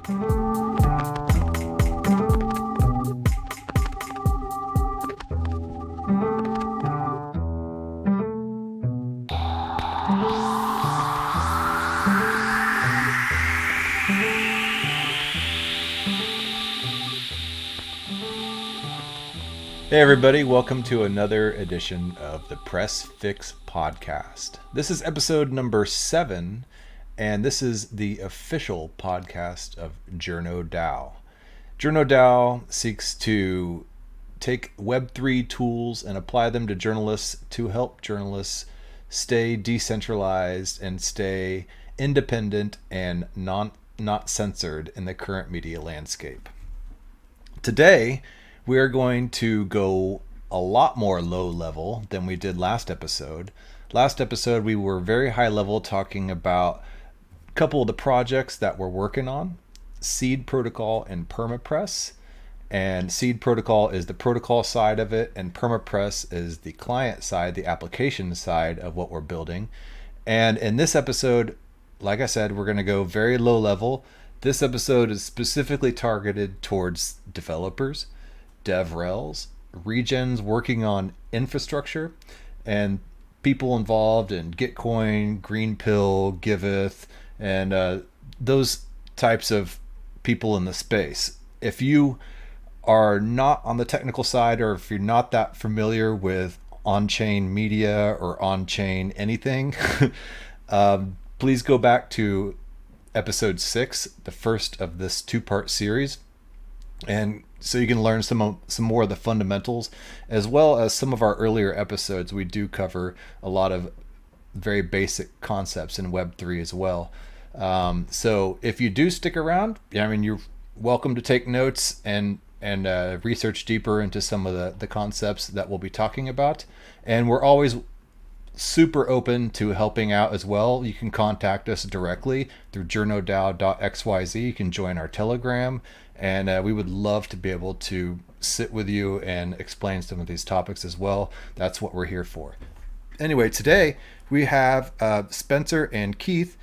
Hey everybody, welcome to another edition of the Press Fix podcast. This is episode number 7, and this is the official podcast of Journo DAO. Journo DAO seeks to take Web3 tools and apply them to journalists to help journalists stay decentralized and stay independent and not censored in the current media landscape. Today, we are going to go a lot more low level than we did last episode. Last episode, we were very high level talking about a couple of the projects that we're working on, Seed Protocol and PermaPress. And Seed Protocol is the protocol side of it, and PermaPress is the client side, the application side of what we're building. And in this episode, like I said, we're going to go very low level. This episode is specifically targeted towards developers, DevRels, regens working on infrastructure, and people involved in Gitcoin, Green Pill, Giveth, and those types of people in the space. If you are not on the technical side, or if you're not that familiar with on-chain media or on-chain anything, please go back to episode 6, the first of this 2-part series, and so you can learn some more of the fundamentals, as well as some of our earlier episodes. We do cover a lot of very basic concepts in Web3 as well. So if you do stick around, you're welcome to take notes and research deeper into some of the concepts that we'll be talking about. And we're always super open to helping out as well. You can contact us directly through journodao.xyz. You can join our Telegram, and we would love to be able to sit with you and explain some of these topics as well. That's what we're here for. Anyway, today we have Spencer and Keith.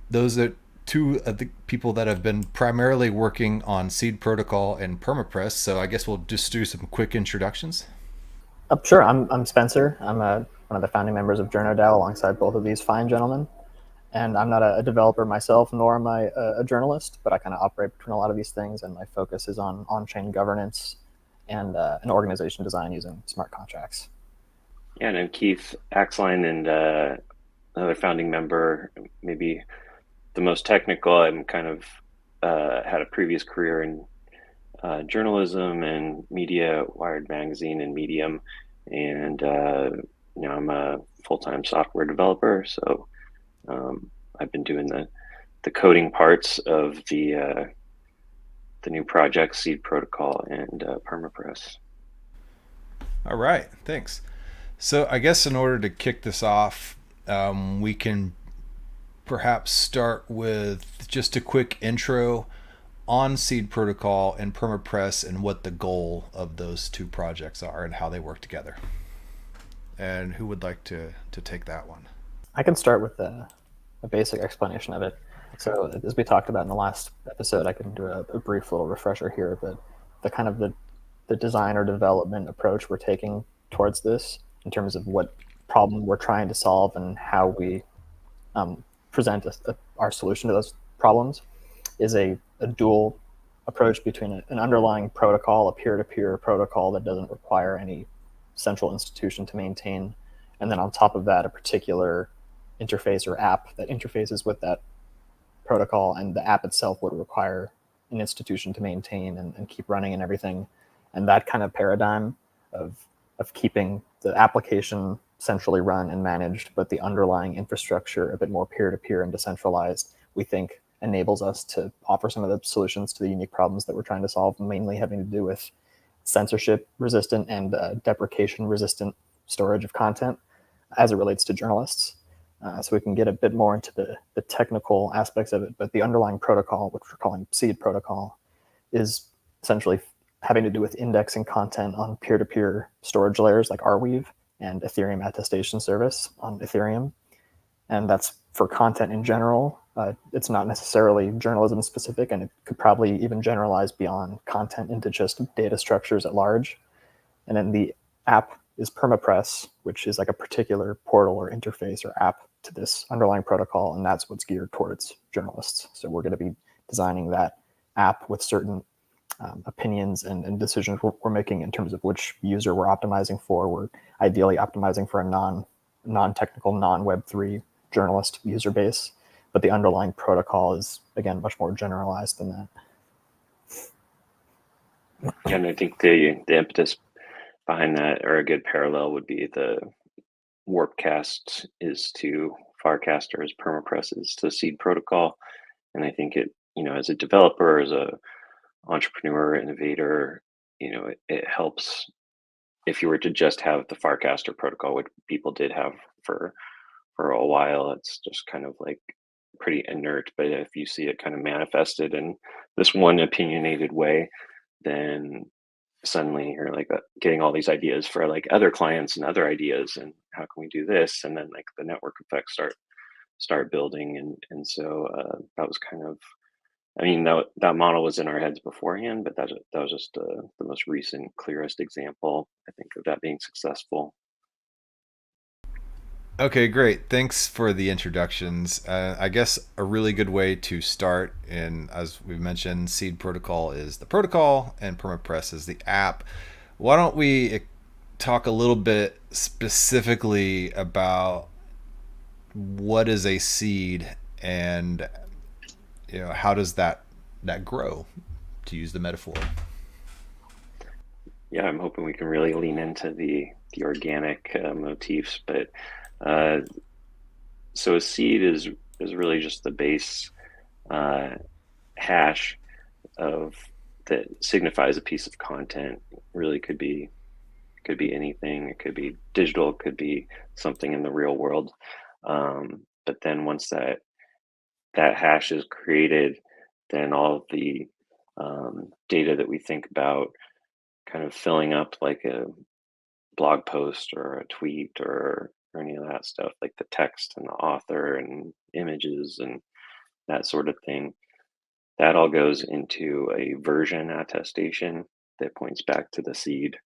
Those are two of the people that have been primarily working on Seed Protocol and PermaPress. So I guess we'll just do some quick introductions. Sure. I'm Spencer. I'm one of the founding members of Journo DAO alongside both of these fine gentlemen. And I'm not a developer myself, nor am I a journalist, but I kind of operate between a lot of these things, and my focus is on on-chain governance and an organization design using smart contracts. Yeah, and I'm Keith Axline, and another founding member, maybe the most technical. I'm kind of had a previous career in journalism and media, Wired Magazine and Medium, and now I'm a full-time software developer. So I've been doing the coding parts of the new project, Seed Protocol and PermaPress. All right, thanks. So I guess in order to kick this off, we can perhaps start with just a quick intro on Seed Protocol and PermaPress and what the goal of those two projects are and how they work together. And who would like to take that one? I can start with a basic explanation of it. So as we talked about in the last episode, I can do a brief little refresher here, but the design or development approach we're taking towards this in terms of what problem we're trying to solve and how we present our solution to those problems is a dual approach between an underlying protocol, a peer-to-peer protocol that doesn't require any central institution to maintain, and then on top of that, a particular interface or app that interfaces with that protocol, and the app itself would require an institution to maintain and keep running and everything. And that kind of paradigm of keeping the application centrally run and managed, but the underlying infrastructure a bit more peer-to-peer and decentralized, we think enables us to offer some of the solutions to the unique problems that we're trying to solve, mainly having to do with censorship resistant and deprecation resistant storage of content as it relates to journalists. So we can get a bit more into the technical aspects of it, but the underlying protocol, which we're calling Seed Protocol, is essentially having to do with indexing content on peer-to-peer storage layers like Arweave and Ethereum attestation service on Ethereum. And that's for content in general, It's not necessarily journalism specific, and it could probably even generalize beyond content into just data structures at large. And then the app is PermaPress, which is like a particular portal or interface or app to this underlying protocol, and that's what's geared towards journalists. So we're going to be designing that app with certain opinions and decisions we're making in terms of which user we're optimizing for. We're ideally optimizing for a non-technical, non-Web3 journalist user base, but the underlying protocol is, again, much more generalized than that. And I think the impetus behind that, or a good parallel, would be the Warpcast is to Farcast, or as PermaPress is to Seed Protocol. And I think it, as a developer, as a entrepreneur, innovator, it helps if you were to just have the Farcaster protocol, which people did have for a while. It's just kind of like pretty inert. But if you see it kind of manifested in this one opinionated way, then suddenly you're like getting all these ideas for like other clients and other ideas, and how can we do this? And then like the network effects start building, and so that was kind of, I mean, that model was in our heads beforehand, but that was just the most recent, clearest example, I think, of that being successful. Okay, great. Thanks for the introductions. I guess a really good way to start, in, as we've mentioned, Seed Protocol is the protocol and PermaPress is the app. Why don't we talk a little bit specifically about what is a seed, and how does that grow, to use the metaphor? Yeah, I'm hoping we can really lean into the organic motifs, but so a seed is really just the base hash of that signifies a piece of content. Really could be anything. It could be digital, it could be something in the real world. But then once that hash is created, then all of the data that we think about kind of filling up like a blog post or a tweet or any of that stuff, like the text and the author and images and that sort of thing, that all goes into a version attestation that points back to the seed.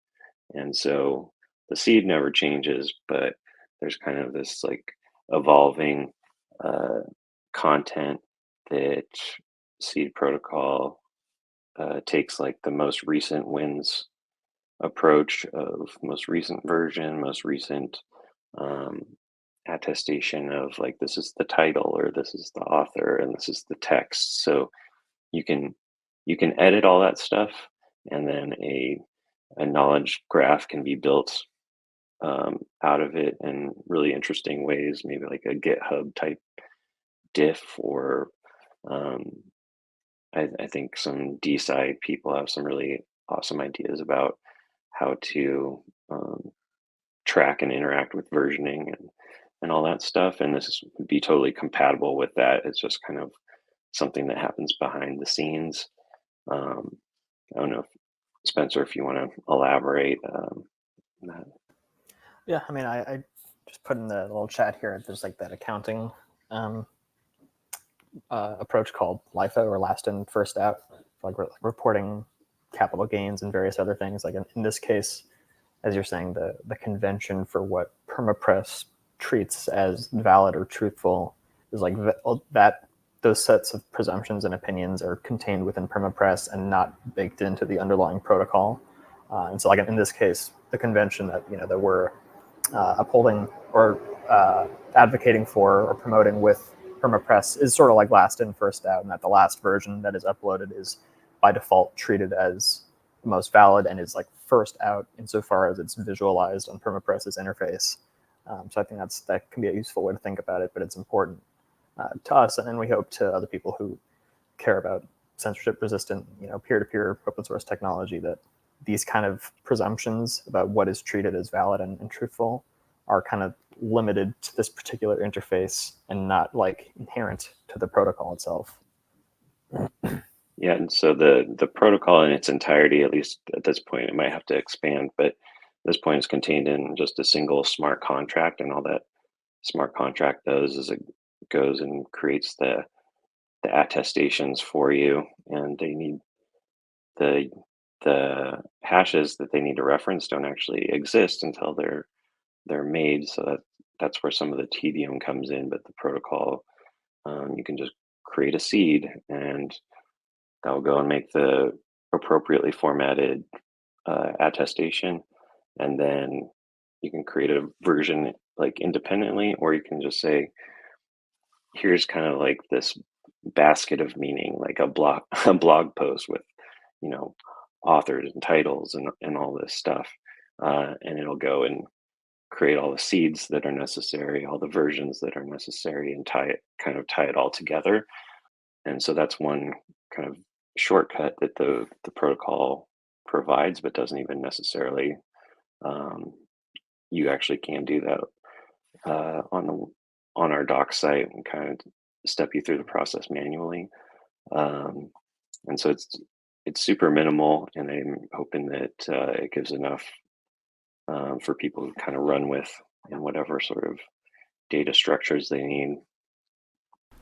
And so the seed never changes, but there's kind of this like evolving content that Seed Protocol takes like the most recent wins approach of most recent version, most recent um, attestation of like this is the title or this is the author and this is the text. So you can edit all that stuff, and then a knowledge graph can be built out of it in really interesting ways, maybe like a GitHub type diff, or um, I think some DSci people have some really awesome ideas about how to track and interact with versioning and all that stuff. And would be totally compatible with that. It's just kind of something that happens behind the scenes. I don't know, Spencer, if you want to elaborate on that. Yeah, I mean, I just put in the little chat here, there's like that accounting approach called LIFO, or last in, first out, like reporting capital gains and various other things. Like in this case, as you're saying, the convention for what PermaPress treats as valid or truthful is like that those sets of presumptions and opinions are contained within PermaPress and not baked into the underlying protocol. And so, like in this case, the convention that that we're upholding or advocating for or promoting with PermaPress is sort of like last in, first out, and that the last version that is uploaded is by default treated as the most valid and is like first out insofar as it's visualized on PermaPress's interface. So I think that can be a useful way to think about it, but it's important to us, and we hope to other people who care about censorship-resistant, peer-to-peer open source technology, that these kind of presumptions about what is treated as valid and truthful are kind of limited to this particular interface and not like inherent to the protocol itself. Yeah, and so the protocol in its entirety, at least at this point, it might have to expand, but at this point is contained in just a single smart contract, and all that smart contract does is it goes and creates the attestations for you, and they need the hashes that they need to reference don't actually exist until they're made. So that's where some of the tedium comes in. But the protocol, you can just create a seed, and that will go and make the appropriately formatted attestation, and then you can create a version like independently, or you can just say, here's kind of like this basket of meaning, like a blog a blog post with, you know, authors and titles and all this stuff, and it'll go and create all the seeds that are necessary, all the versions that are necessary, and tie it all together. And so that's one kind of shortcut that the protocol provides, but doesn't even necessarily. Um, you actually can do that on our doc site, and kind of step you through the process manually. Um, and so it's super minimal, and I'm hoping that it gives enough for people to kind of run with in whatever sort of data structures they need.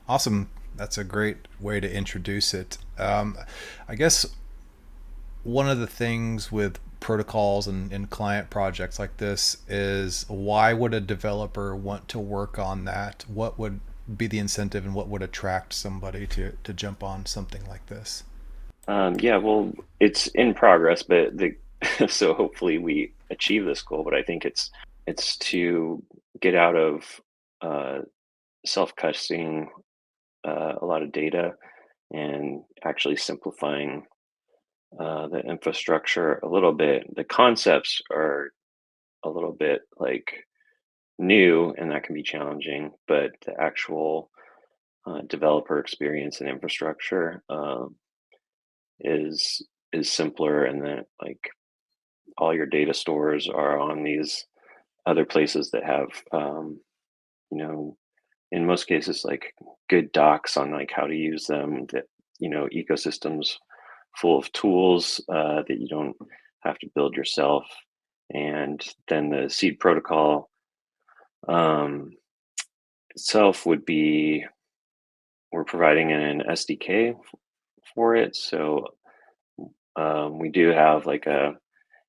Awesome. That's a great way to introduce it. I guess one of the things with protocols and client projects like this is, why would a developer want to work on that? What would be the incentive, and what would attract somebody to jump on something like this? Yeah, well, it's in progress, but so hopefully we achieve this goal. But I think it's to get out of uh, self-custody a lot of data, and actually simplifying the infrastructure a little bit. The concepts are a little bit like new, and that can be challenging, but the actual developer experience and infrastructure is simpler, and that like all your data stores are on these other places that have you know, in most cases, like good docs on like how to use them, that, you know, ecosystems full of tools that you don't have to build yourself. And then the seed protocol um, itself would be, we're providing an SDK for it. So we do have like a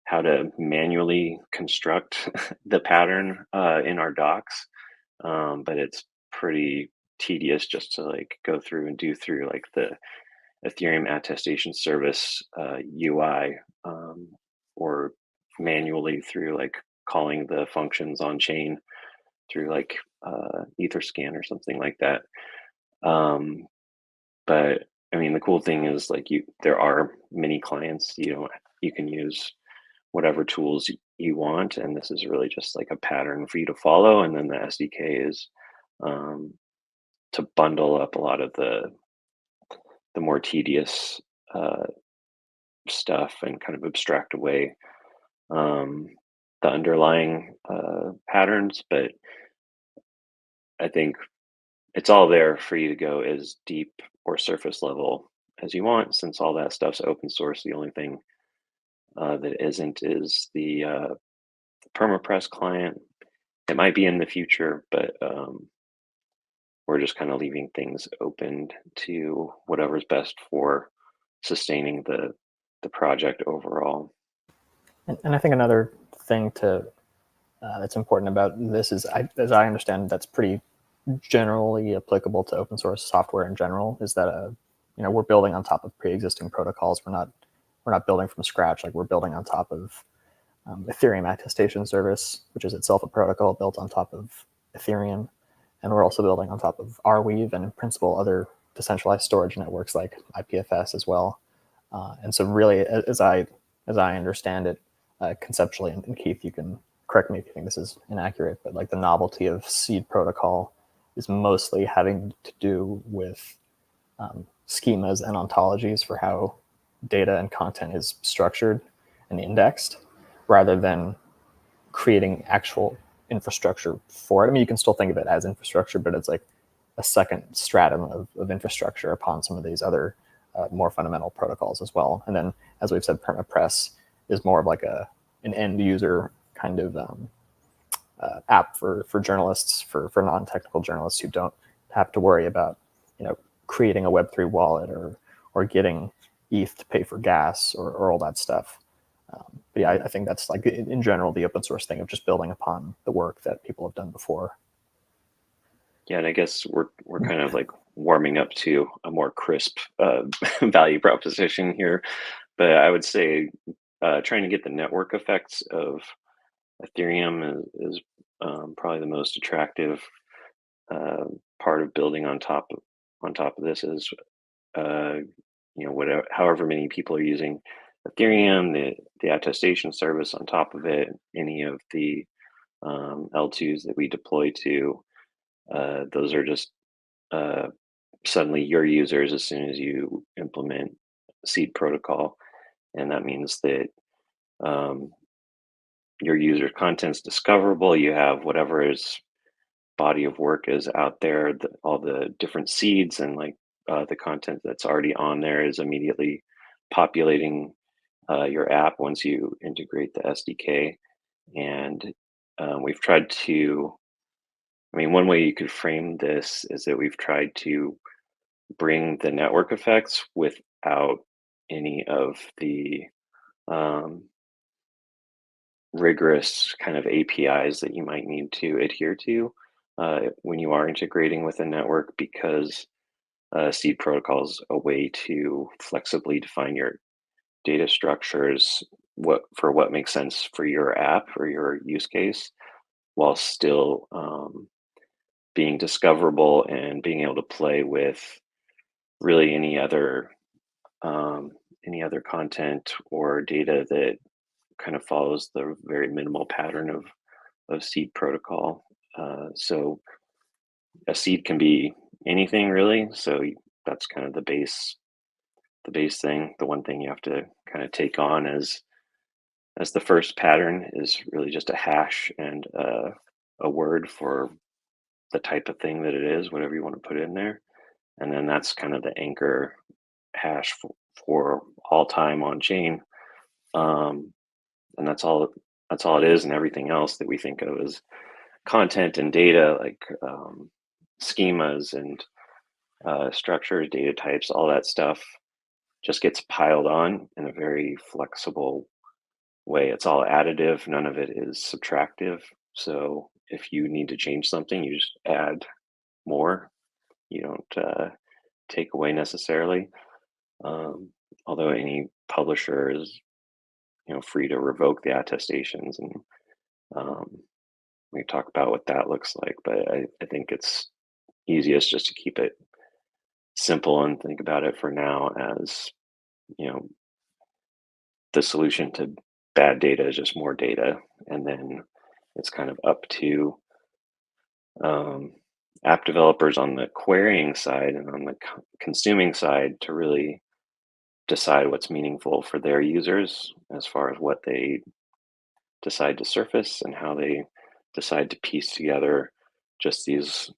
how to manually construct the pattern in our docs, but it's pretty tedious just to like go through and do through like the Ethereum attestation service UI, or manually through like calling the functions on chain through like Etherscan or something like that. Um, but I mean, the cool thing is like there are many clients. You can use whatever tools you want, and this is really just like a pattern for you to follow. And then the SDK is um, to bundle up a lot of the more tedious uh, stuff, and kind of abstract away um, the underlying patterns. But I think it's all there for you to go as deep or surface level as you want, since all that stuff's open source. The only thing that isn't is the PermaPress client. It might be in the future, but we're just kind of leaving things open to whatever's best for sustaining the project overall. And I think another thing to that's important about this is, as I understand, that's pretty generally applicable to open source software in general, is that we're building on top of pre-existing protocols. We're not building from scratch. Like, we're building on top of Ethereum attestation service, which is itself a protocol built on top of Ethereum, and we're also building on top of Arweave and in principle other decentralized storage networks like IPFS as well. And so really, as I understand it conceptually, and Keith, you can correct me if you think this is inaccurate, but like the novelty of Seed Protocol is mostly having to do with schemas and ontologies for how data and content is structured and indexed, rather than creating actual infrastructure for it. I mean, you can still think of it as infrastructure, but it's like a second stratum of infrastructure upon some of these other more fundamental protocols as well. And then, as we've said, PermaPress is more of like an end user kind of app for journalists, for non-technical journalists who don't have to worry about creating a Web3 wallet or getting ETH to pay for gas or all that stuff. But yeah, I think that's like in general the open source thing of just building upon the work that people have done before. Yeah, and I guess we're kind of like warming up to a more crisp value proposition here, but I would say trying to get the network effects of Ethereum is probably the most attractive part of building on top of this is whatever, however many people are using Ethereum, the attestation service on top of it, any of the L2s that we deploy to, those are just suddenly your users as soon as you implement Seed Protocol, and that means that your user content's discoverable. You have whatever is body of work is out there, all the different seeds and like the content that's already on there is immediately populating your app once you integrate the SDK. And we've tried to, I mean, one way you could frame this is that we've tried to bring the network effects without any of the rigorous kind of APIs that you might need to adhere to when you are integrating with a network, because Seed Protocol is a way to flexibly define your data structures, what makes sense for your app or your use case, while still being discoverable and being able to play with really any other content or data that kind of follows the very minimal pattern of Seed Protocol. So a seed can be anything really. So that's kind of the base thing. The one thing you have to kind of take on as the first pattern is really just a hash and a word for the type of thing that it is, whatever you want to put in there. And then that's kind of the anchor hash for all time on chain. And that's all it is. And everything else that we think of as content and data, like schemas and structures, data types, all that stuff just gets piled on in a very flexible way. It's all additive. None of it is subtractive. So if you need to change something, you just add more. You don't take away necessarily. Although any publisher is, free to revoke the attestations, and we talk about what that looks like. But I think it's easiest just to keep it simple and think about it for now as, the solution to bad data is just more data, and then it's kind of up to app developers on the querying side and on the consuming side to really decide what's meaningful for their users as far as what they decide to surface and how they decide to piece together just these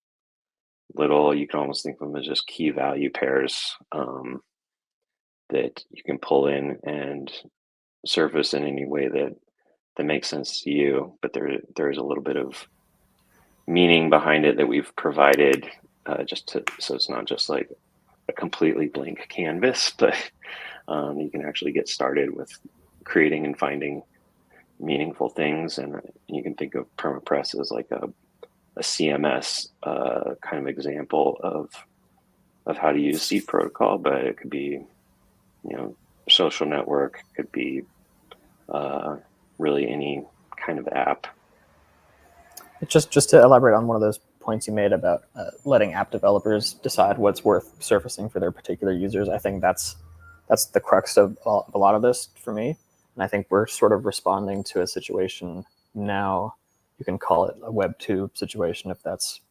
little, you can almost think of them as just key value pairs that you can pull in and surface in any way that makes sense to you. But there's a little bit of meaning behind it that we've provided so it's not just like a completely blank canvas, but you can actually get started with creating and finding meaningful things. And you can think of PermaPress as like a CMS kind of example of how to use Seed Protocol, but it could be, social network, could be really any kind of app. Just to elaborate on one of those points you made about letting app developers decide what's worth surfacing for their particular users, I think that's the crux of a lot of this for me. And I think we're sort of responding to a situation now. You can call it a Web 2 situation if that's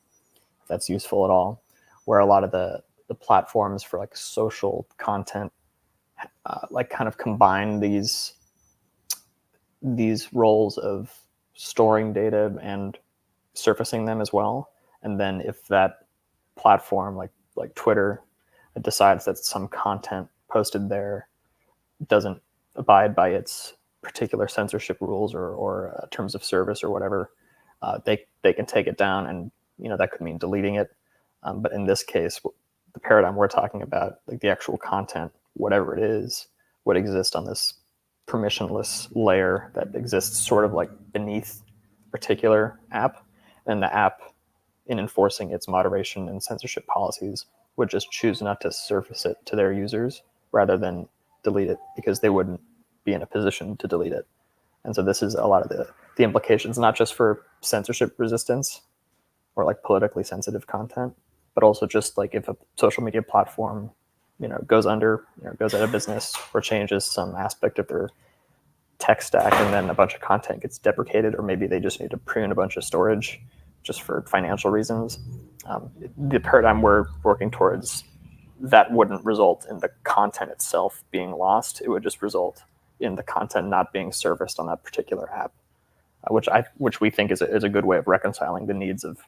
useful at all, where a lot of the platforms for like social content like kind of combine these roles of storing data and surfacing them as well. And then if that platform like Twitter decides that some content posted there doesn't abide by its particular censorship rules or terms of service or whatever, they can take it down, and that could mean deleting it. But in this case, the paradigm we're talking about, like the actual content, whatever it is, would exist on this permissionless layer that exists sort of like beneath a particular app. And the app, in enforcing its moderation and censorship policies, would just choose not to surface it to their users rather than delete it, because they wouldn't be in a position to delete it. And so this is a lot of the implications, not just for censorship resistance or like politically sensitive content, but also just like if a social media platform, goes under, goes out of business or changes some aspect of their tech stack, and then a bunch of content gets deprecated, or maybe they just need to prune a bunch of storage just for financial reasons. The paradigm we're working towards, that wouldn't result in the content itself being lost. It would just result in the content not being serviced on that particular app, which we think is a good way of reconciling the needs of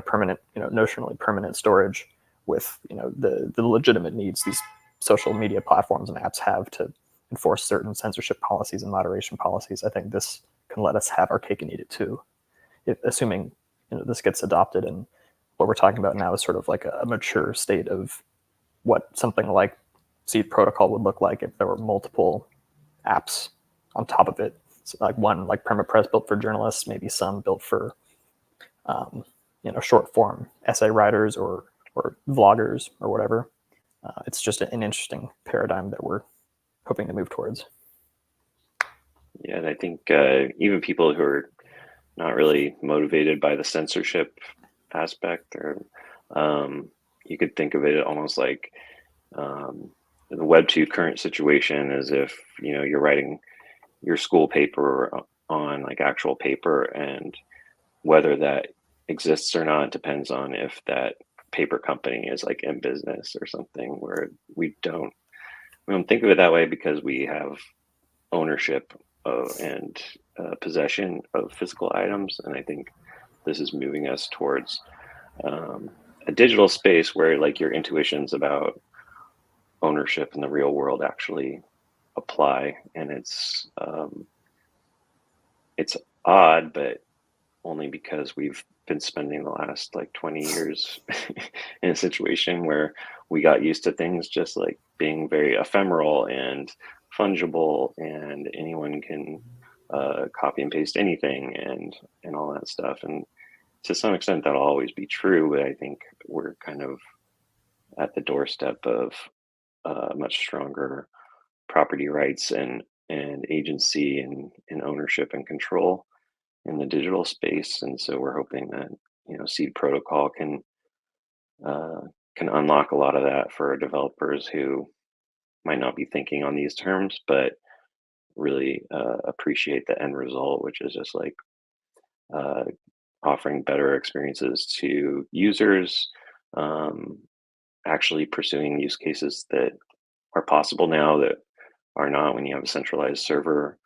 permanent, notionally permanent storage with the legitimate needs these social media platforms and apps have to enforce certain censorship policies and moderation policies. I think this can let us have our cake and eat it too, assuming this gets adopted. And what we're talking about now is sort of like a mature state of what something like Seed Protocol would look like if there were multiple apps on top of it. So like one like PermaPress built for journalists, maybe some built for short form essay writers or vloggers or whatever. It's just an interesting paradigm that we're hoping to move towards. Yeah, and I think even people who are not really motivated by the censorship aspect, or you could think of it almost like the Web2 current situation, as if you're writing your school paper on like actual paper, and whether that exists or not depends on if that paper company is like in business or something, where we don't think of it that way because we have ownership and possession of physical items. And I think this is moving us towards a digital space where like your intuitions about ownership in the real world actually apply. And it's odd, but only because we've been spending the last like 20 years in a situation where we got used to things just like being very ephemeral and fungible, and anyone can copy and paste anything and all that stuff. And to some extent that'll always be true, but I think we're kind of at the doorstep of much stronger property rights and agency and ownership and control in the digital space. And so we're hoping that Seed Protocol can unlock a lot of that for developers who might not be thinking on these terms, but really appreciate the end result, which is just like offering better experiences to users, actually pursuing use cases that are possible now that are not when you have a centralized server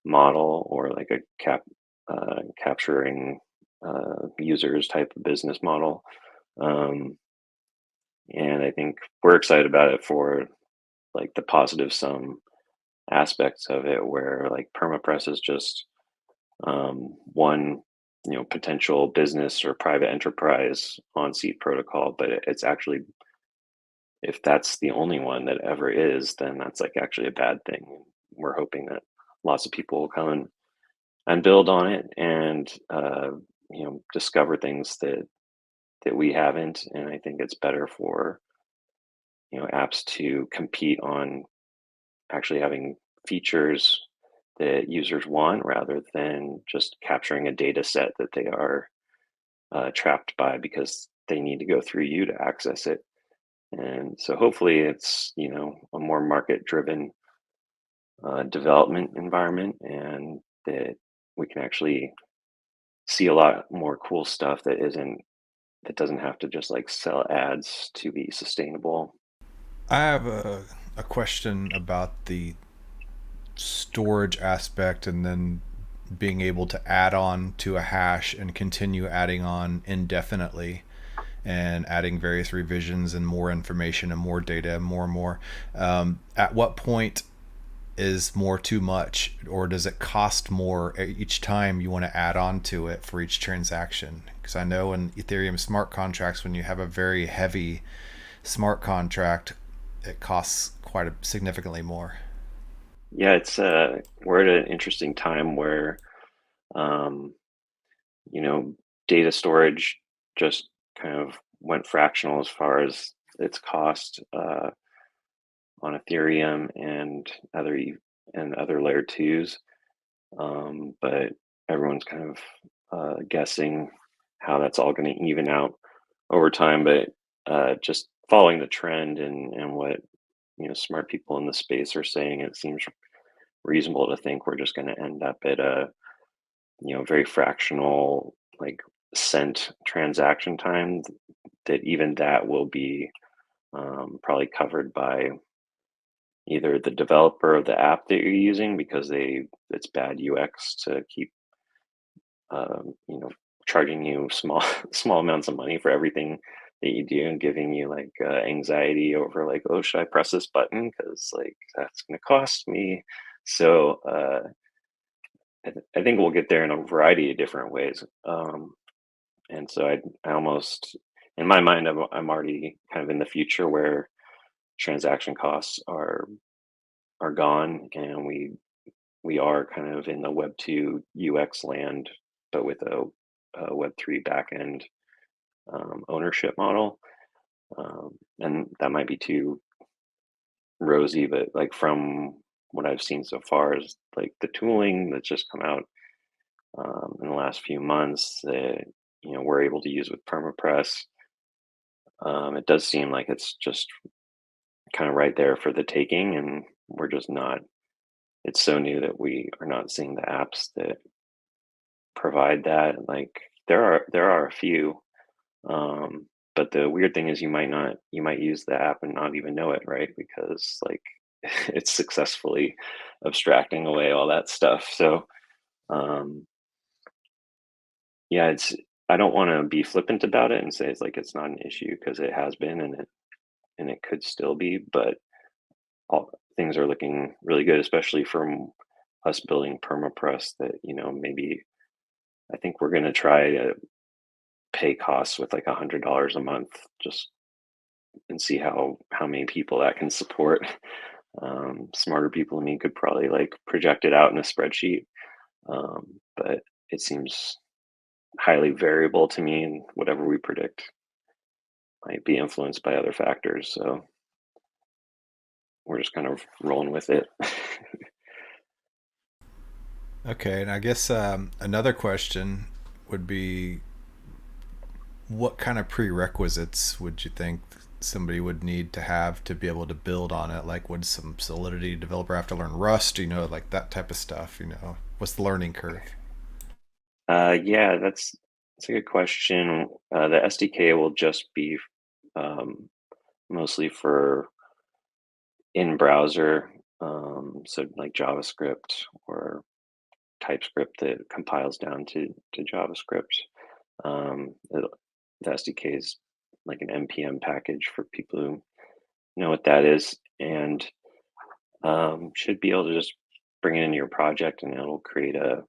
model or like a capturing users type of business model. And I think we're excited about it for like the positive sum aspects of it, where like PermaPress is just one potential business or private enterprise on Seed Protocol, but it's actually, if that's the only one that ever is, then that's like actually a bad thing. We're hoping that lots of people will come and build on it and discover things that we haven't. And I think it's better for apps to compete on actually having features that users want, rather than just capturing a data set that they are trapped by because they need to go through you to access it. And so hopefully it's a more market driven development environment, and that we can actually see a lot more cool stuff that doesn't have to just like sell ads to be sustainable. I have a question about the storage aspect, and then being able to add on to a hash and continue adding on indefinitely, and adding various revisions and more information and more data and more. At what point is more too much, or does it cost more each time you want to add on to it for each transaction? Because I know in Ethereum smart contracts, when you have a very heavy smart contract, it costs quite significantly more. Yeah, it's we're at an interesting time where um, you know, data storage just kind of went fractional as far as its cost on Ethereum and other layer twos. But everyone's kind of guessing how that's all going to even out over time. But just following the trend and what smart people in the space are saying, it seems reasonable to think we're just going to end up at a very fractional like cent transaction time. That even that will be probably covered by either the developer of the app that you're using because it's bad UX to keep charging you small small amounts of money for everything that you do and giving you like anxiety over like, oh, should I press this button because like that's going to cost me. So I think we'll get there in a variety of different ways. And so I almost, in my mind, I'm already kind of in the future where transaction costs are gone, and we are kind of in the Web 2 UX land, but with a Web 3 backend ownership model. And that might be too rosy, but like from what I've seen so far is like the tooling that's just come out in the last few months that we're able to use with PermaPress. It does seem like it's just kind of right there for the taking, and we're just not. It's so new that we are not seeing the apps that provide that. Like there are a few, but the weird thing is you might use the app and not even know it, right? Because like it's successfully abstracting away all that stuff. So um, yeah, I don't want to be flippant about it and say it's like it's not an issue because it has been and it could still be, but all things are looking really good, especially from us building permapress that maybe I think we're going to try to pay costs with like $100 a month just and see how many people that can support. Smarter people than me could probably like project it out in a spreadsheet, but it seems highly variable to me, and whatever we predict might be influenced by other factors. So we're just kind of rolling with it. Okay, and I guess another question would be, what kind of prerequisites would you think somebody would need to have to be able to build on it? Like, would some Solidity developer have to learn Rust? Like that type of stuff. What's the learning curve? Yeah, that's a good question. The SDK will just be um, mostly for in browser, so like JavaScript or TypeScript that compiles down to JavaScript. The SDK is like an npm package for people who know what that is, and should be able to just bring it into your project, and it'll create an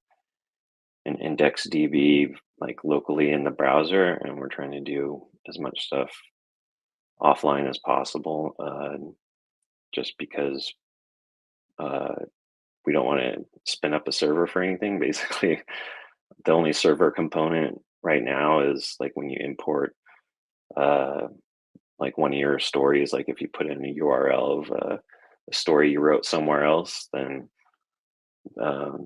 index DB like locally in the browser. And we're trying to do as much stuff offline as possible, just because uh, we don't want to spin up a server for anything. Basically, the only server component right now is like when you import uh, like one of your stories. Like if you put in a URL of a story you wrote somewhere else, then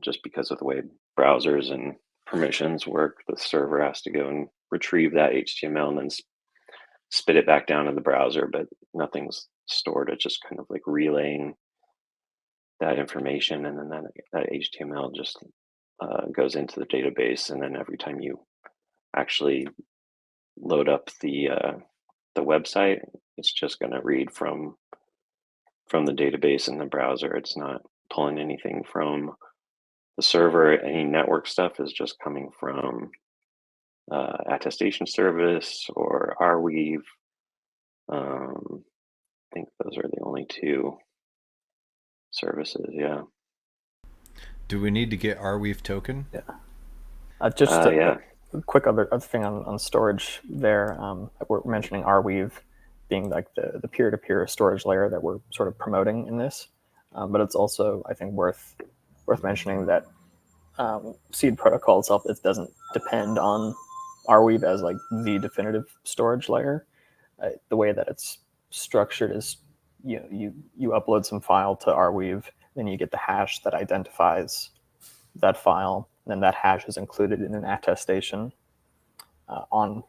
just because of the way browsers and permissions work, the server has to go and retrieve that HTML and then spit it back down in the browser, but nothing's stored. It's just kind of like relaying that information, and then that HTML just goes into the database, and then every time you actually load up the website, it's just going to read from the database in the browser. It's not pulling anything from the server. Any network stuff is just coming from attestation service or Arweave. I think those are the only two services. Yeah. Do we need to get Arweave token? Yeah. Just yeah. a quick other thing on storage there. We're mentioning Arweave. being like the peer-to-peer storage layer that we're sort of promoting in this. But it's also, I think, worth mentioning that Seed Protocol itself, it doesn't depend on Arweave as like the definitive storage layer. The way that it's structured is you upload some file to Arweave, then you get the hash that identifies that file, and then that hash is included in an attestation on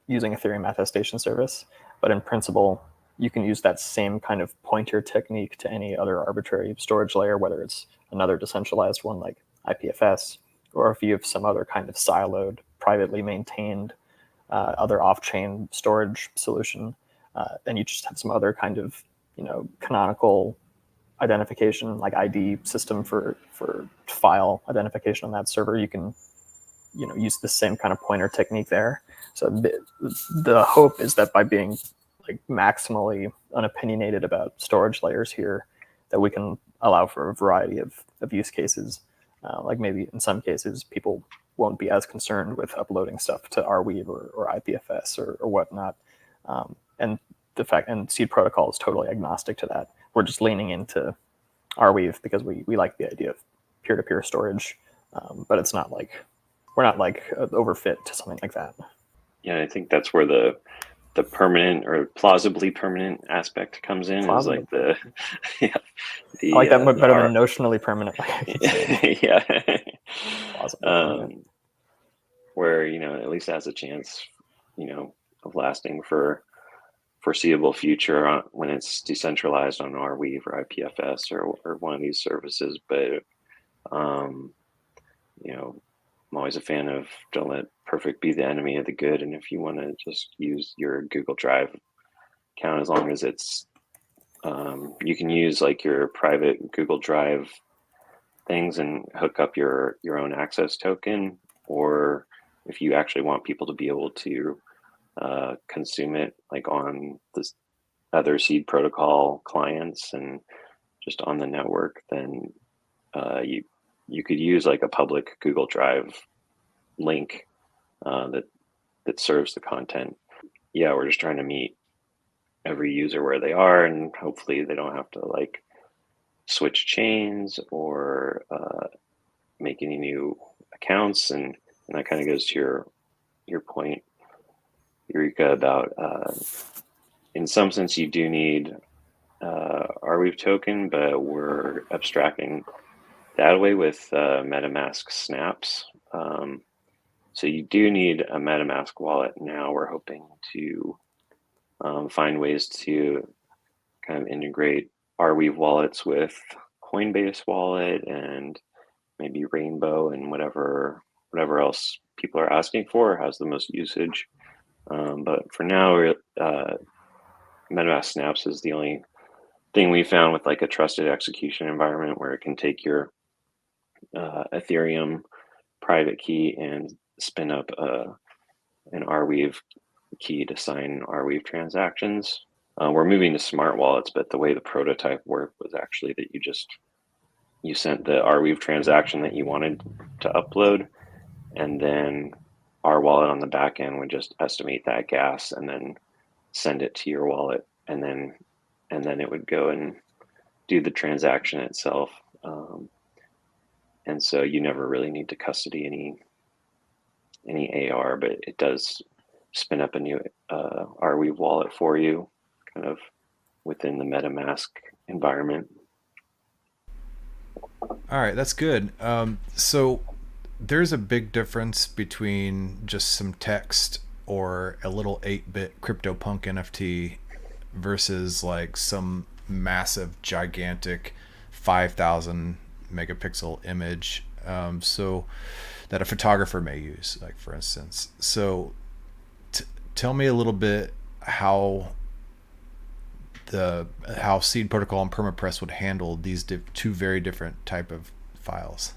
using Ethereum attestation service. But in principle, you can use that same kind of pointer technique to any other arbitrary storage layer, whether it's another decentralized one like IPFS, or if you have some other kind of siloed, privately maintained other off-chain storage solution, and you just have some other kind of canonical identification, like ID system for file identification on that server, you can use the same kind of pointer technique there. So the hope is that by being like maximally unopinionated about storage layers here, that we can allow for a variety of use cases. Like maybe in some cases, people won't be as concerned with uploading stuff to Arweave or IPFS or whatnot. And the fact, and Seed Protocol is totally agnostic to that. We're just leaning into Arweave because we like the idea of peer-to-peer storage, but it's not like, we're not like overfit to something like that. Yeah, I think that's where the permanent or plausibly permanent aspect comes in. Is like the I like that better than notionally permanent. Yeah. Plausibly permanent. Where at least has a chance of lasting for foreseeable future when it's decentralized on Arweave or IPFS or one of these services. But I'm always a fan of don't let perfect be the enemy of the good. And if you want to just use your Google Drive account, as long as it's you can use like your private Google Drive things and hook up your own access token, or if you actually want people to be able to consume it like on this other Seed Protocol clients and just on the network, then you could use like a public Google Drive link that serves the content. Yeah, we're just trying to meet every user where they are, and hopefully they don't have to like switch chains or make any new accounts. And that kind of goes to your point, Eureka, about in some sense you do need Arweave token, but we're abstracting that away with MetaMask snaps. So you do need a MetaMask wallet now. We're hoping to find ways to kind of integrate Arweave wallets with Coinbase wallet and maybe Rainbow and whatever else people are asking for has the most usage. But for now, MetaMask snaps is the only thing we found with like a trusted execution environment where it can take your Ethereum private key and spin up an Arweave key to sign Arweave transactions. We're moving to smart wallets, but the way the prototype worked was actually that you sent the Arweave transaction that you wanted to upload, and then our wallet on the back end would just estimate that gas and then send it to your wallet, and then it would go and do the transaction itself. And so you never really need to custody any AR, but it does spin up a new Arweave wallet for you, kind of within the MetaMask environment. All right, that's good. So there's a big difference between just some text or a little 8-bit CryptoPunk NFT versus like some massive, gigantic 5,000 megapixel image, so that a photographer may use, like for instance. So tell me a little bit how Seed Protocol and PermaPress would handle these two very different type of files.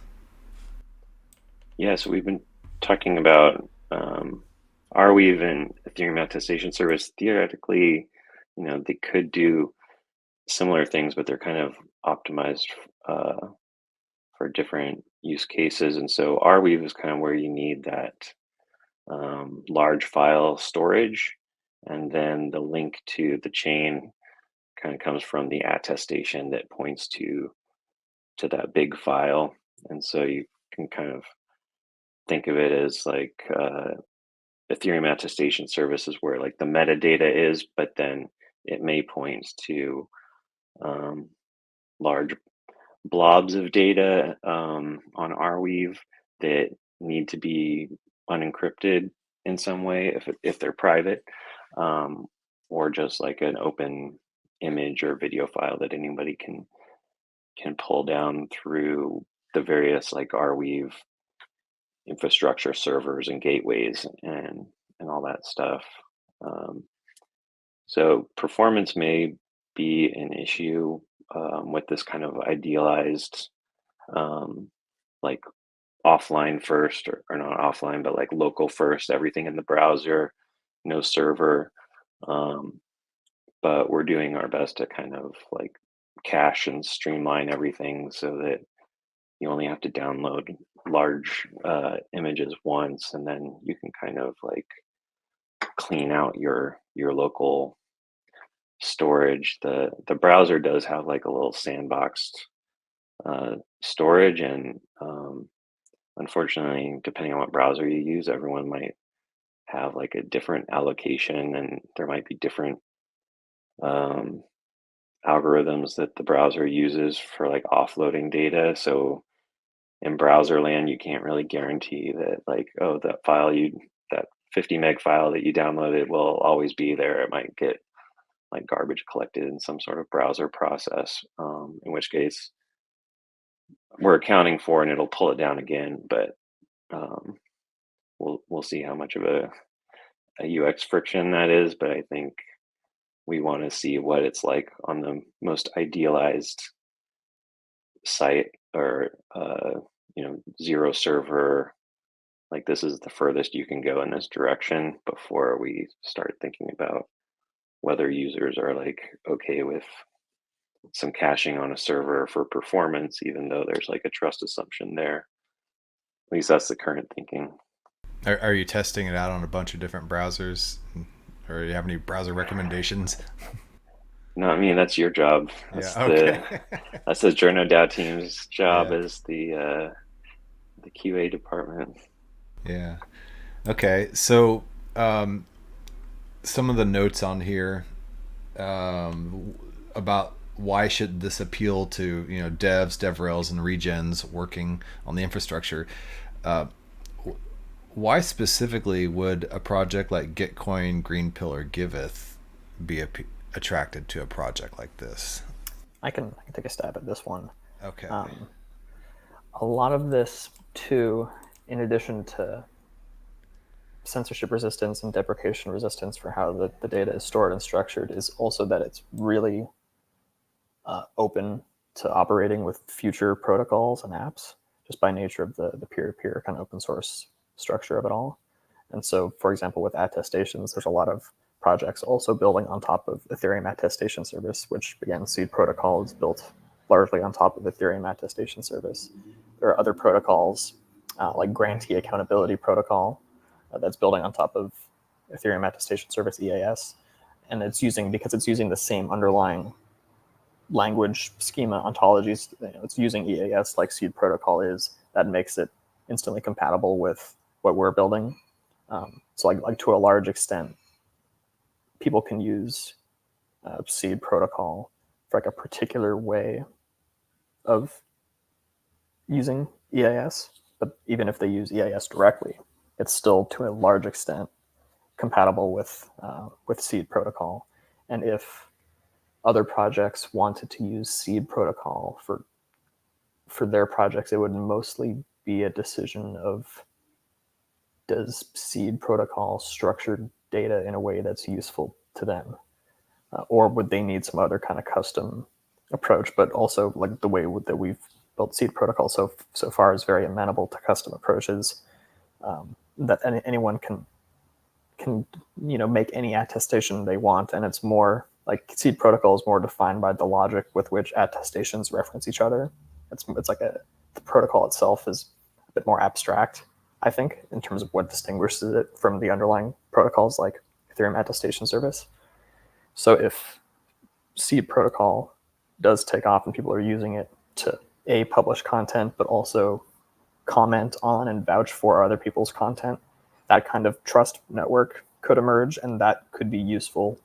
Yeah, so we've been talking about Arweave and Ethereum attestation service. Theoretically, they could do similar things, but they're kind of optimized for different use cases. And so Arweave is kind of where you need that large file storage. and then the link to the chain kind of comes from the attestation that points to that big file. And so you can kind of think of it as like Ethereum attestation service is where like the metadata is, but then it may point to large blobs of data on Arweave that need to be unencrypted in some way if they're private, or just like an open image or video file that anybody can pull down through the various like Arweave infrastructure servers and gateways and all that stuff. So performance may be an issue with this kind of idealized like offline first, or not offline, but like local first, everything in the browser, no server. But we're doing our best to kind of like cache and streamline everything so that you only have to download large images once, and then you can kind of like clean out your local storage. The browser does have like a little sandboxed storage, and unfortunately, depending on what browser you use, everyone might have like a different allocation, and there might be different algorithms that the browser uses for like offloading data. So in browser land, you can't really guarantee that like, oh, that 50 meg file that you downloaded will always be there. It might get like garbage collected in some sort of browser process, in which case we're accounting for, and it'll pull it down again. But we'll see how much of a UX friction that is. But I think we want to see what it's like on the most idealized site, or zero server. Like this is the furthest you can go in this direction before we start thinking about whether users are like okay with some caching on a server for performance, even though there's like a trust assumption there. At least that's the current thinking. Are you testing it out on a bunch of different browsers, or do you have any browser recommendations? No, I mean that's your job. That's that's the Journo DAO team's job as the QA department. Yeah. Okay. So some of the notes on here about why should this appeal to devs, DevRels, and regens working on the infrastructure. Why specifically would a project like Gitcoin, Green Pillar, Giveth be attracted to a project like this? I can take a stab at this one. Okay. A lot of this too, in addition to censorship resistance and deprecation resistance for how the data is stored and structured, is also that it's really open to operating with future protocols and apps, just by nature of the peer-to-peer kind of open source structure of it all. And so, for example, with attestations, there's a lot of projects also building on top of Ethereum attestation service, which again, Seed Protocol is built largely on top of Ethereum attestation service. There are other protocols like Grantee Accountability Protocol that's building on top of Ethereum attestation service EAS, and because it's using the same underlying language schema ontologies. It's using EAS like Seed Protocol is. That makes it instantly compatible with what we're building. So like to a large extent, people can use Seed Protocol for like a particular way of using EAS. But even if they use EAS directly, it's still to a large extent compatible with Seed Protocol. And if other projects wanted to use Seed Protocol for their projects, it would mostly be a decision of, does Seed Protocol structure data in a way that's useful to them? Or would they need some other kind of custom approach? But also, like the way that we've built Seed Protocol so far is very amenable to custom approaches, that anyone can make any attestation they want. And it's more like Seed Protocol is more defined by the logic with which attestations reference each other. It's like the protocol itself is a bit more abstract, I think, in terms of what distinguishes it from the underlying protocols like Ethereum attestation service. So if Seed Protocol does take off and people are using it to publish content, but also comment on and vouch for other people's content, that kind of trust network could emerge, and that could be useful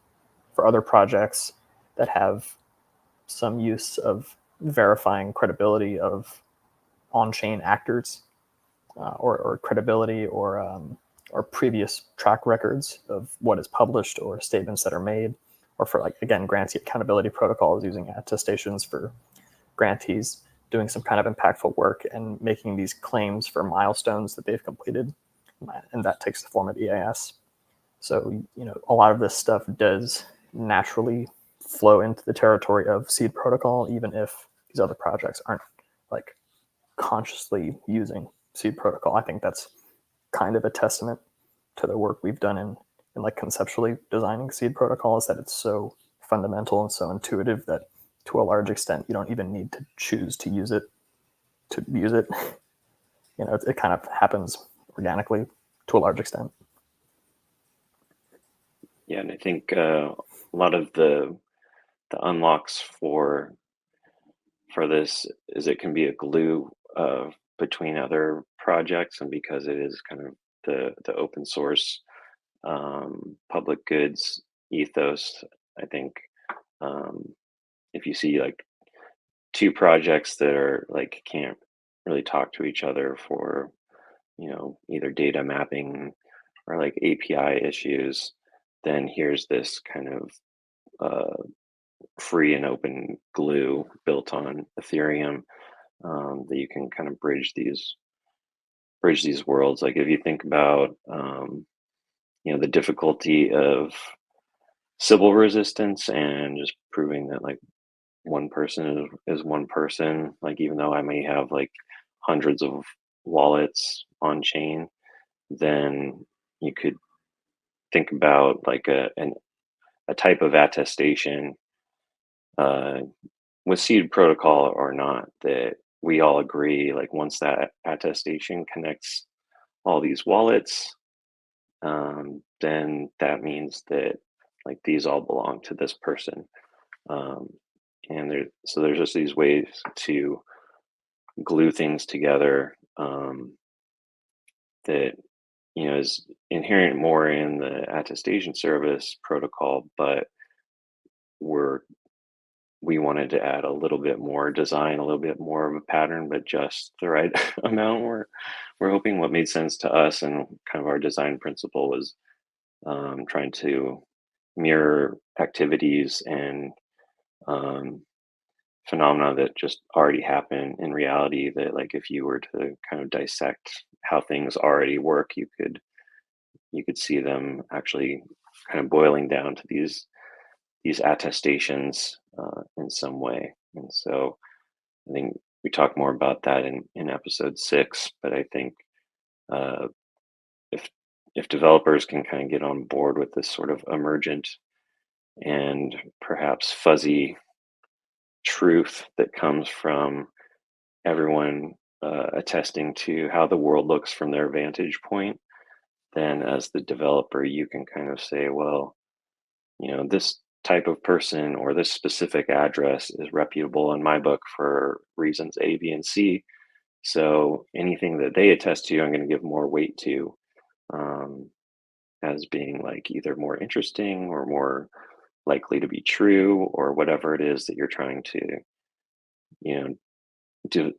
for other projects that have some use of verifying credibility of on-chain actors, or credibility, or previous track records of what is published or statements that are made, or for, like, again, grantee accountability protocols using attestations for grantees doing some kind of impactful work and making these claims for milestones that they've completed, and that takes the form of EAS. So, a lot of this stuff does naturally flow into the territory of Seed Protocol, even if these other projects aren't like consciously using Seed Protocol. I think that's kind of a testament to the work we've done in like conceptually designing Seed Protocol, is that it's so fundamental and so intuitive that to a large extent you don't even need to choose to use it to use it. It kind of happens organically to a large extent. Yeah, and I think a lot of the unlocks for this is it can be a glue between other projects, and because it is kind of the open source public goods ethos, I think if you see like two projects that are like can't really talk to each other for either data mapping or like API issues, then here's this kind of free and open glue built on Ethereum that you can kind of bridge these worlds. Like if you think about the difficulty of Sybil resistance and just proving that like one person is one person, like even though I may have like hundreds of wallets on chain, then you could think about like a type of attestation with Seed Protocol or not, that we all agree, like once that attestation connects all these wallets, then that means that like these all belong to this person. And there's just these ways to glue things together that is inherent more in the attestation service protocol, but we wanted to add a little bit more design, a little bit more of a pattern, but just the right amount. We're hoping what made sense to us, and kind of our design principle was trying to mirror activities and phenomena that just already happen in reality, that like if you were to kind of dissect how things already work, you could see them actually kind of boiling down to these attestations in some way. And so I think we talk more about that in episode 6, but I think uh, if developers can kind of get on board with this sort of emergent and perhaps fuzzy truth that comes from everyone attesting to how the world looks from their vantage point, then as the developer, you can kind of say, well, this type of person or this specific address is reputable in my book for reasons A, B, and C. So anything that they attest to, I'm going to give more weight to as being like either more interesting or more likely to be true, or whatever it is that you're trying to,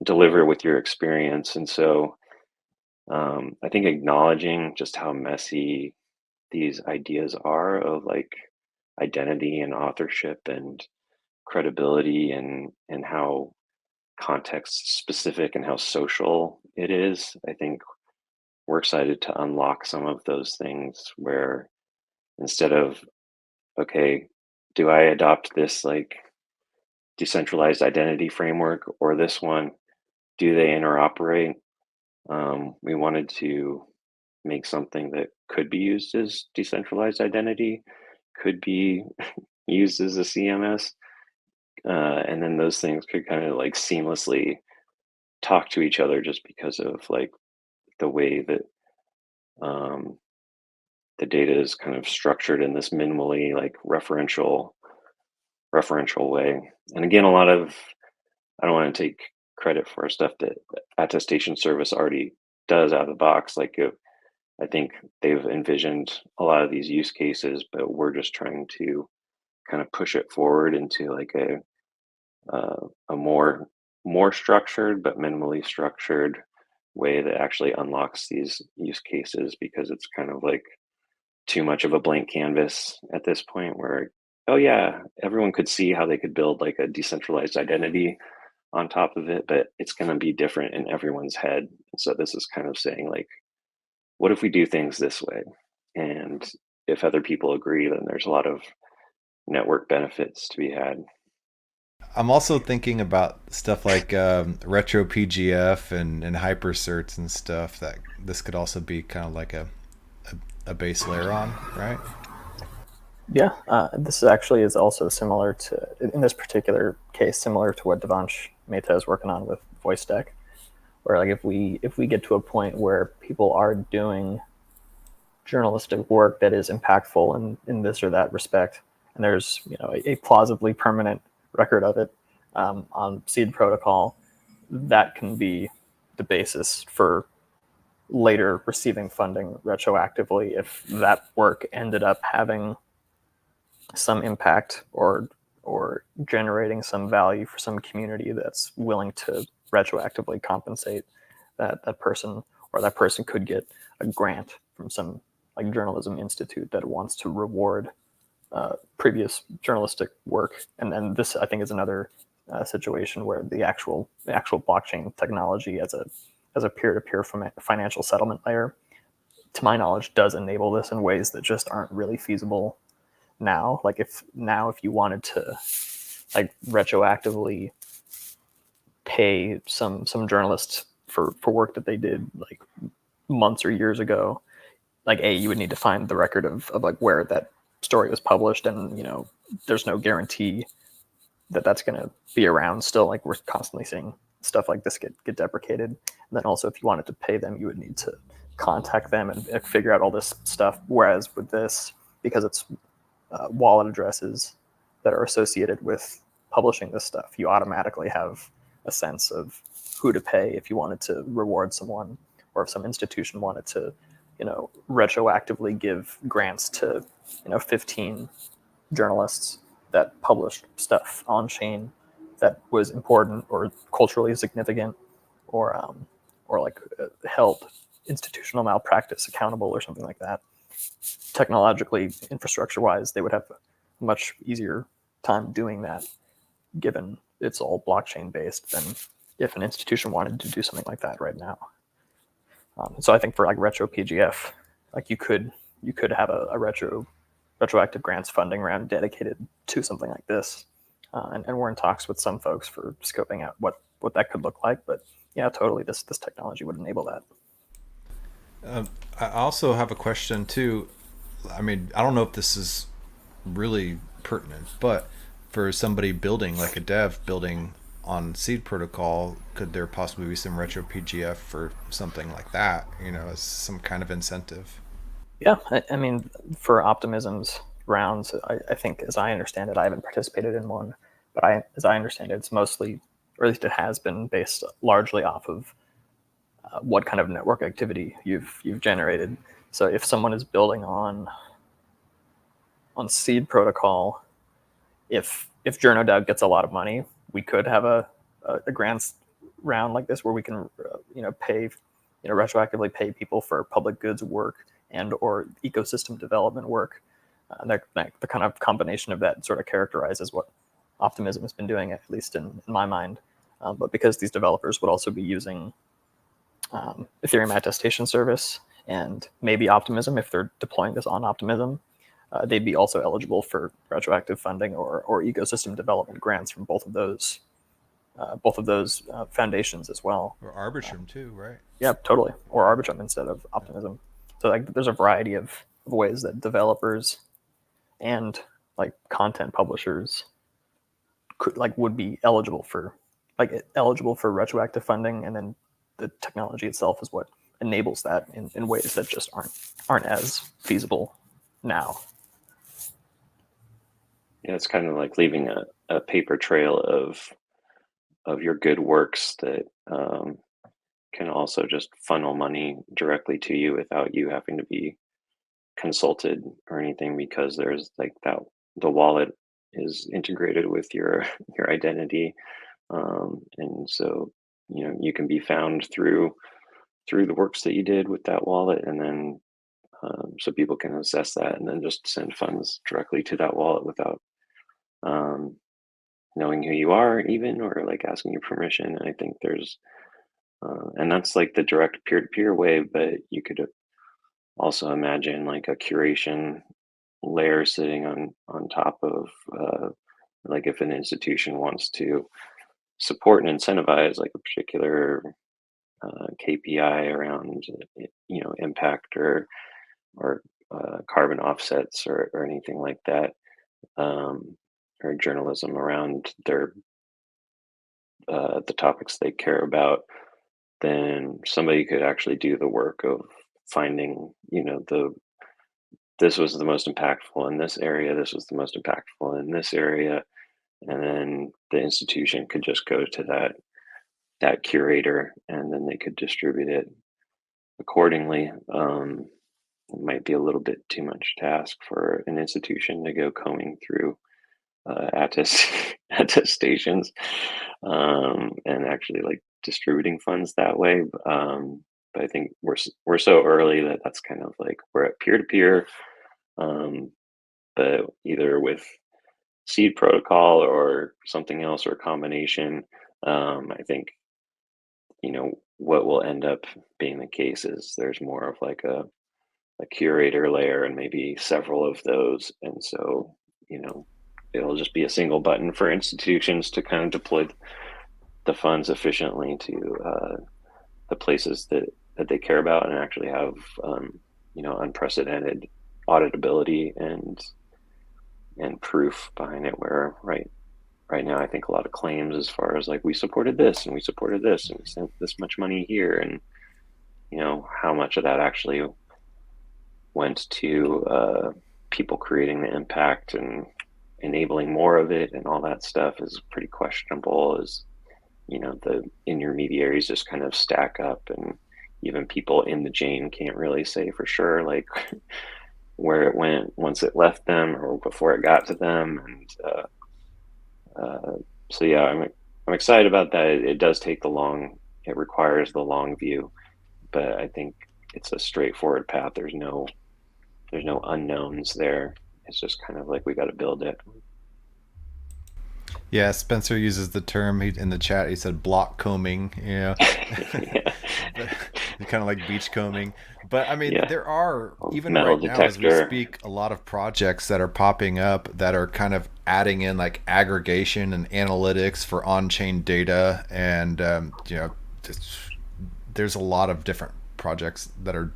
deliver with your experience. And so I think acknowledging just how messy these ideas are of like identity and authorship and credibility, and how context specific and how social it is, I think we're excited to unlock some of those things where instead of, okay, do I adopt this like decentralized identity framework or this one, do they interoperate? We wanted to make something that could be used as decentralized identity, could be used as a CMS, and then those things could kind of like seamlessly talk to each other just because of like the way that the data is kind of structured in this minimally like referential way. And again, a lot of, I don't want to take credit for stuff that attestation service already does out of the box. Like I think they've envisioned a lot of these use cases, but we're just trying to kind of push it forward into like a more structured but minimally structured way that actually unlocks these use cases, because it's kind of like too much of a blank canvas at this point where, oh yeah, everyone could see how they could build like a decentralized identity on top of it, but it's going to be different in everyone's head. So this is kind of saying like, what if we do things this way? And if other people agree, then there's a lot of network benefits to be had. I'm also thinking about stuff like retro PGF and hypercerts and stuff, that this could also be kind of like a base layer on, right? Yeah, this actually is also similar to, in this particular case, similar to what Devansh Mehta is working on with VoiceDeck, where like if we get to a point where people are doing journalistic work that is impactful in this or that respect, and there's a plausibly permanent record of it on Seed Protocol, that can be the basis for later receiving funding retroactively if that work ended up having some impact or generating some value for some community that's willing to retroactively compensate that person, or that person could get a grant from some like journalism institute that wants to reward previous journalistic work. And then this, I think, is another situation where the actual blockchain technology as a peer-to-peer financial settlement layer, to my knowledge, does enable this in ways that just aren't really feasible now. Like if you wanted to like retroactively pay some journalists for work that they did like months or years ago, like you would need to find the record of like where that story was published, and there's no guarantee that that's going to be around still. Like we're constantly seeing stuff like this get deprecated. And then also, if you wanted to pay them, you would need to contact them and figure out all this stuff. Whereas with this, because it's wallet addresses that are associated with publishing this stuff, you automatically have a sense of who to pay if you wanted to reward someone, or if some institution wanted to retroactively give grants to 15 journalists that published stuff on chain that was important or culturally significant, or like held institutional malpractice accountable or something like that. Technologically, infrastructure wise, they would have a much easier time doing that, given it's all blockchain based, than if an institution wanted to do something like that right now. So I think for like retro PGF, like you could have a retroactive grants funding round dedicated to something like this, and we're in talks with some folks for scoping out what that could look like. But yeah, totally, this technology would enable that. I also have a question too. I mean, I don't know if this is really pertinent, but for somebody building, like a dev building on Seed Protocol, could there possibly be some retro PGF for something like that, as some kind of incentive? Yeah, I mean, for Optimism's rounds, I think, as I understand it, I haven't participated in one, but as I understand it, it's mostly, or at least it has been, based largely off of what kind of network activity you've generated. So if someone is building on Seed Protocol, if Journo DAO gets a lot of money, we could have a grants round like this where we can pay retroactively pay people for public goods work and or ecosystem development work. The kind of combination of that sort of characterizes what Optimism has been doing, at least in my mind. But because these developers would also be using Ethereum attestation service and maybe Optimism, if they're deploying this on Optimism, they'd be also eligible for retroactive funding or ecosystem development grants from both of those foundations as well. Or Arbitrum too, right? Yeah, totally. Or Arbitrum instead of Optimism. So like, there's a variety of ways that developers and like content publishers would be eligible for retroactive funding, and then the technology itself is what enables that in ways that just aren't as feasible now. Yeah, it's kind of like leaving a paper trail of your good works that can also just funnel money directly to you without you having to be consulted or anything, because there's like that the wallet is integrated with your identity, and so you can be found through the works that you did with that wallet, and then so people can assess that and then just send funds directly to that wallet without um, knowing who you are even, or like asking your permission. And I think there's and that's like the direct peer-to-peer way, but you could also imagine like a curation layer sitting on top of like if an institution wants to support and incentivize like a particular KPI around impact or carbon offsets or anything like that, or journalism around the topics they care about, then somebody could actually do the work of finding this was the most impactful in this area, this was the most impactful in this area, and then the institution could just go to that curator and then they could distribute it accordingly. It might be a little bit too much to ask for an institution to go combing through attestations, and actually like distributing funds that way. But I think we're so early that that's kind of like we're at peer to peer, but either with Seed Protocol or something else or a combination. I think what will end up being the case is there's more of like a curator layer and maybe several of those, and so it'll just be a single button for institutions to kind of deploy the funds efficiently to the places that they care about and actually have unprecedented auditability and proof behind it, where right now I think a lot of claims as far as like we supported this and we supported this and we sent this much money here, and how much of that actually went to people creating the impact and enabling more of it and all that stuff is pretty questionable, as the intermediaries just kind of stack up, and even people in the chain can't really say for sure like where it went once it left them or before it got to them. And so yeah, I'm excited about that. It does take it requires the long view, but I think it's a straightforward path. There's no unknowns there. It's just kind of like we got to build it. Yeah, Spencer uses the term in the chat. He said block combing, Yeah. kind of like beach combing. But I mean, Yeah. there are, even Metal right now as we detector. speak, a lot of projects that are popping up that are kind of adding in like aggregation and analytics for on-chain data, and there's a lot of different projects that are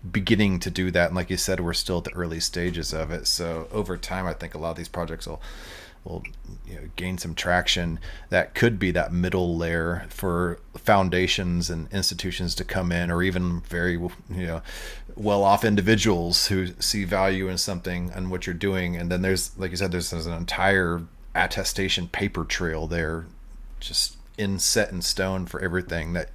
beginning to do that. And like you said, we're still at the early stages of it. So over time, I think a lot of these projects will gain some traction. That could be that middle layer for foundations and institutions to come in, or even very well-off individuals who see value in something and what you're doing. And then there's, like you said, there's an entire attestation paper trail there, just set in stone for everything that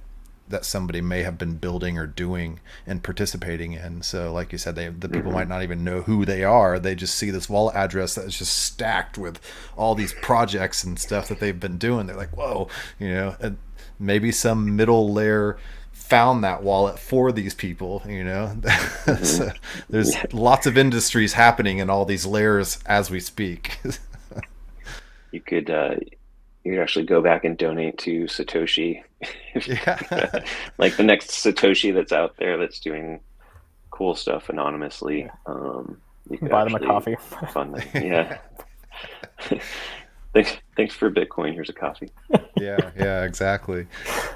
somebody may have been building or doing and participating in. So like you said, the people might not even know who they are. They just see this wallet address that is just stacked with all these projects and stuff that they've been doing. They're like, whoa, and maybe some middle layer found that wallet for these people, So there's lots of industries happening in all these layers as we speak. You could actually go back and donate to Satoshi. Yeah. Like the next Satoshi that's out there that's doing cool stuff anonymously. You could buy them a coffee. Fund them. Yeah. Thanks for Bitcoin. Here's a coffee. Yeah, exactly.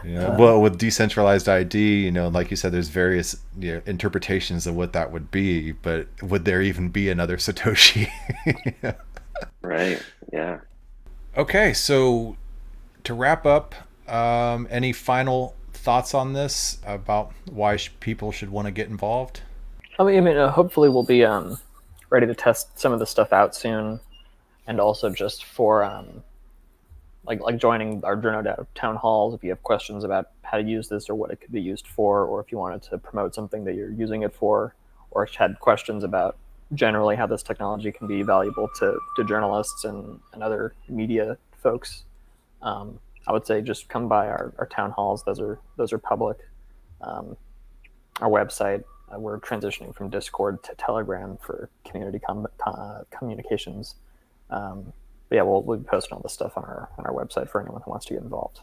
Yeah. Well, with decentralized ID, like you said, there's various interpretations of what that would be, but would there even be another Satoshi? Right. Yeah. Okay, so to wrap up, any final thoughts on this about why people should want to get involved? Hopefully we'll be ready to test some of the stuff out soon, and also just for like joining our Journo DAO town halls if you have questions about how to use this or what it could be used for, or if you wanted to promote something that you're using it for, or had questions about generally how this technology can be valuable to journalists and other media folks. I would say just come by our town halls. Those are public. Our website, we're transitioning from Discord to Telegram for community communications. But yeah, we'll be posting all this stuff on our website for anyone who wants to get involved.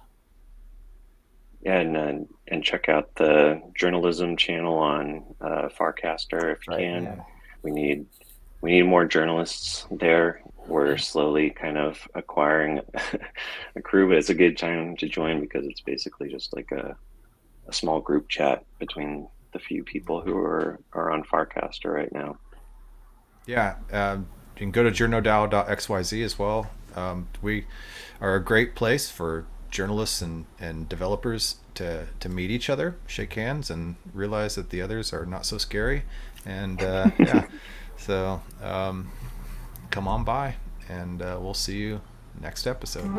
Yeah, and check out the journalism channel on Farcaster if you can. Yeah. We need more journalists there. We're slowly kind of acquiring a crew, but it's a good time to join because it's basically just like a small group chat between the few people who are on Farcaster right now. Yeah, you can go to journo.xyz as well. We are a great place for journalists and developers to meet each other, shake hands, and realize that the others are not so scary. And yeah, so come on by, and we'll see you next episode.